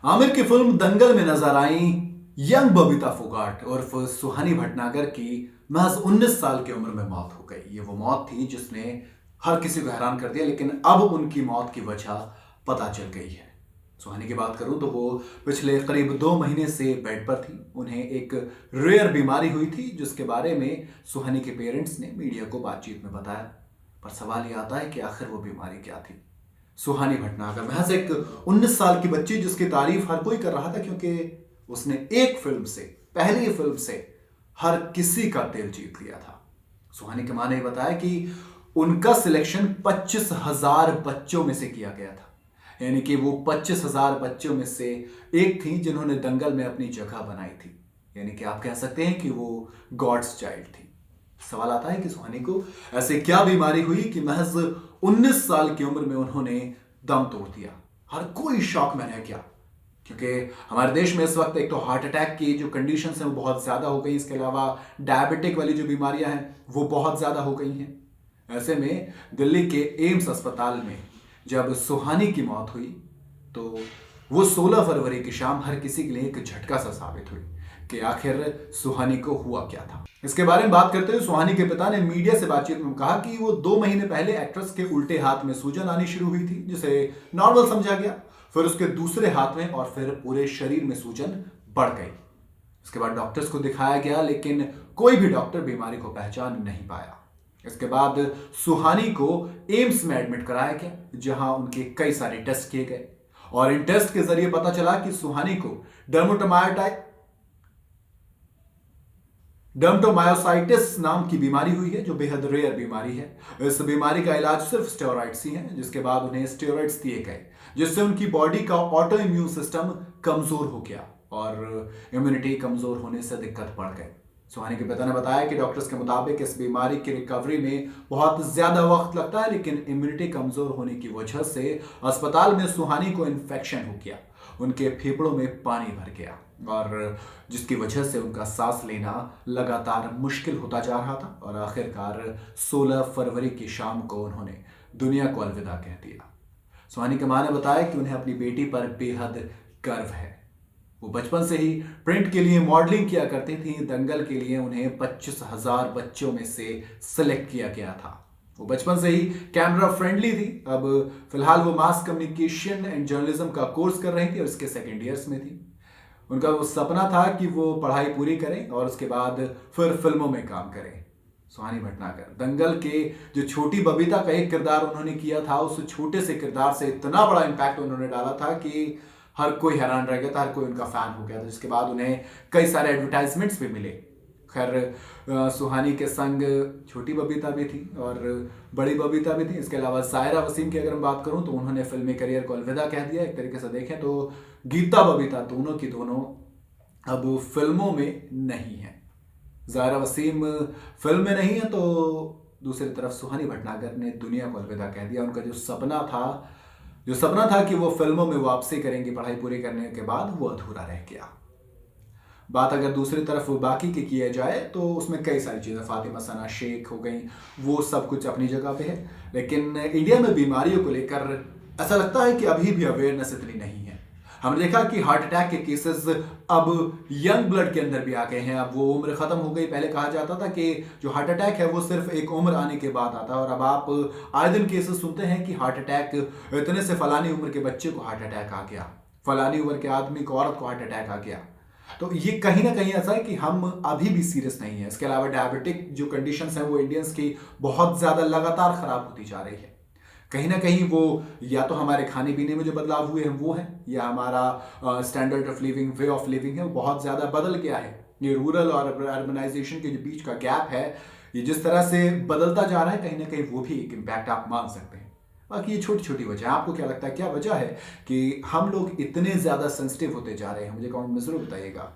आमिर की फिल्म दंगल में नजर आई यंग बबीता फोगाट उर्फ सुहानी भटनागर की महज 19 साल की उम्र में मौत हो गई। ये वो मौत थी जिसने हर किसी को हैरान कर दिया, लेकिन अब उनकी मौत की वजह पता चल गई है। सुहानी की बात करूं तो वो पिछले करीब 2 महीने से बेड पर थी। उन्हें एक रेयर बीमारी हुई थी जिसके बारे में सुहानी के पेरेंट्स ने मीडिया को बातचीत में बताया। पर सवाल ये आता है कि आखिर वो बीमारी क्या थी। सुहानी भटनागर महज एक 19 साल की बच्ची जिसकी तारीफ हर कोई कर रहा था, क्योंकि उसने एक फिल्म से, पहली फिल्म से हर किसी का दिल जीत लिया था। सुहानी की मां ने बताया कि उनका सिलेक्शन 25,000 बच्चों में से किया गया था। यानी कि वो 25,000 बच्चों में से एक थी जिन्होंने दंगल में अपनी जगह बनाई थी। यानी कि आप कह सकते हैं कि वो गॉड्स चाइल्ड थी। सवाल आता है कि सुहानी को ऐसे क्या बीमारी हुई कि महज 19 साल की उम्र में उन्होंने दम तोड़ दिया। हर कोई शॉक में रह गया, क्योंकि हमारे देश में इस वक्त एक तो हार्ट अटैक की जो कंडीशंस हैं वो बहुत ज़्यादा हो गई। इसके अलावा डायबिटिक वाली जो बीमारियां हैं वो बहुत ज़्यादा हो गई हैं। ऐसे में दिल्ली के एम्स अस्पताल में जब सुहानी की मौत हुई तो वो 16 फरवरी की शाम हर किसी के लिए एक झटका सा साबित हुई कि आखिर सुहानी को हुआ क्या था। इसके बारे में बात करते हुए सुहानी के पिता ने मीडिया से बातचीत में कहा कि वो 2 महीने पहले एक्ट्रेस के उल्टे हाथ में सूजन आनी शुरू हुई थी, जिसे नॉर्मल समझा गया। फिर उसके दूसरे हाथ में और फिर पूरे शरीर में सूजन बढ़ गई। इसके बाद डॉक्टर्स को दिखाया गया, लेकिन कोई भी डॉक्टर बीमारी को पहचान नहीं पाया। इसके बाद सुहानी को एम्स में एडमिट कराया गया, जहां उनके कई सारे टेस्ट किए गए और इन टेस्ट के जरिए पता चला कि सुहानी को डर्मेटोमायोसाइटिस नाम की बीमारी हुई है, जो बेहद रेयर बीमारी है। इस बीमारी का इलाज सिर्फ स्टेरॉइड्स ही है, जिसके बाद उन्हें स्टेरॉइड्स दिए गए, जिससे उनकी बॉडी का ऑटो इम्यून सिस्टम कमजोर हो गया और इम्यूनिटी कमजोर होने से दिक्कत बढ़ गई। सुहानी के पिता ने बताया कि डॉक्टर्स के मुताबिक इस बीमारी की रिकवरी में बहुत ज्यादा वक्त लगता है, लेकिन इम्यूनिटी कमजोर होने की वजह से अस्पताल में सुहानी को इन्फेक्शन हो गया। उनके फेफड़ों में पानी भर गया और जिसकी वजह से उनका सांस लेना लगातार मुश्किल होता जा रहा था और आखिरकार 16 फरवरी की शाम को उन्होंने दुनिया को अलविदा कह दिया। सुहानी की मां ने बताया कि उन्हें अपनी बेटी पर बेहद गर्व है। वो बचपन से ही प्रिंट के लिए मॉडलिंग किया करती थी। दंगल के लिए उन्हें 25,000 बच्चों में से सिलेक्ट किया गया था। वो बचपन से ही कैमरा फ्रेंडली थी। अब फिलहाल वो मास कम्युनिकेशन एंड जर्नलिज्म का कोर्स कर रही थी और इसके सेकेंड ईयर्स में थी। उनका वो सपना था कि वो पढ़ाई पूरी करें और उसके बाद फिर फिल्मों में काम करें। सुहानी भटनागर दंगल के जो छोटी बबीता का एक किरदार उन्होंने किया था, उस छोटे से किरदार से इतना बड़ा इम्पैक्ट उन्होंने डाला था कि हर कोई हैरान रह गया था, हर कोई उनका फैन हो गया था। जिसके बाद उन्हें कई सारे एडवर्टाइजमेंट्स भी मिले। खैर, सुहानी के संग छोटी बबीता भी थी और बड़ी बबीता भी थी। इसके अलावा सायरा वसीम की अगर मैं बात करूं तो उन्होंने फिल्मी करियर को अलविदा कह दिया। एक तरीके से देखें तो गीता बबीता दोनों की दोनों अब फिल्मों में नहीं है। सायरा वसीम फिल्म में नहीं है तो दूसरी तरफ सुहानी भटनागर ने दुनिया को अलविदा कह दिया। उनका जो सपना था कि वो फिल्मों में वापसी करेंगी पढ़ाई पूरी करने के बाद, वो अधूरा रह गया। बात अगर दूसरी तरफ बाकी की किया जाए तो उसमें कई सारी चीज़ें, फातिमा सना शेख हो गई, वो सब कुछ अपनी जगह पे है। लेकिन इंडिया में बीमारियों को लेकर ऐसा लगता है कि अभी भी अवेयरनेस इतनी नहीं है। हमने देखा कि हार्ट अटैक के केसेस अब यंग ब्लड के अंदर भी आ गए हैं। अब वो उम्र खत्म हो गई। पहले कहा जाता था कि जो हार्ट अटैक है वो सिर्फ एक उम्र आने के बाद आता है, और अब आप आए दिन केसेस सुनते हैं कि हार्ट अटैक इतने से फलानी उम्र के बच्चे को हार्ट अटैक आ गया, फलानी उम्र के आदमी को, औरत को हार्ट अटैक आ गया। तो ये कहीं ना कहीं ऐसा है कि हम अभी भी सीरियस नहीं है। इसके अलावा डायबिटिक जो कंडीशंस हैं वो इंडियंस की बहुत ज़्यादा लगातार ख़राब होती जा रही है। कहीं ना कहीं वो या तो हमारे खाने पीने में जो बदलाव हुए हैं वो है, या हमारा standard of living, way of living है वो बहुत ज़्यादा बदल गया है। ये रूरल और अर्बनाइजेशन के जो बीच का गैप है, ये जिस तरह से बदलता जा रहा है, कहीं ना कहीं वो भी एक इम्पैक्ट आप मान सकते हैं। बाकी ये छोटी छोटी वजह है। आपको क्या लगता है, क्या वजह है कि हम लोग इतने ज़्यादा सेंसिटिव होते जा रहे हैं? मुझे कमेंट में ज़रूर बताइएगा।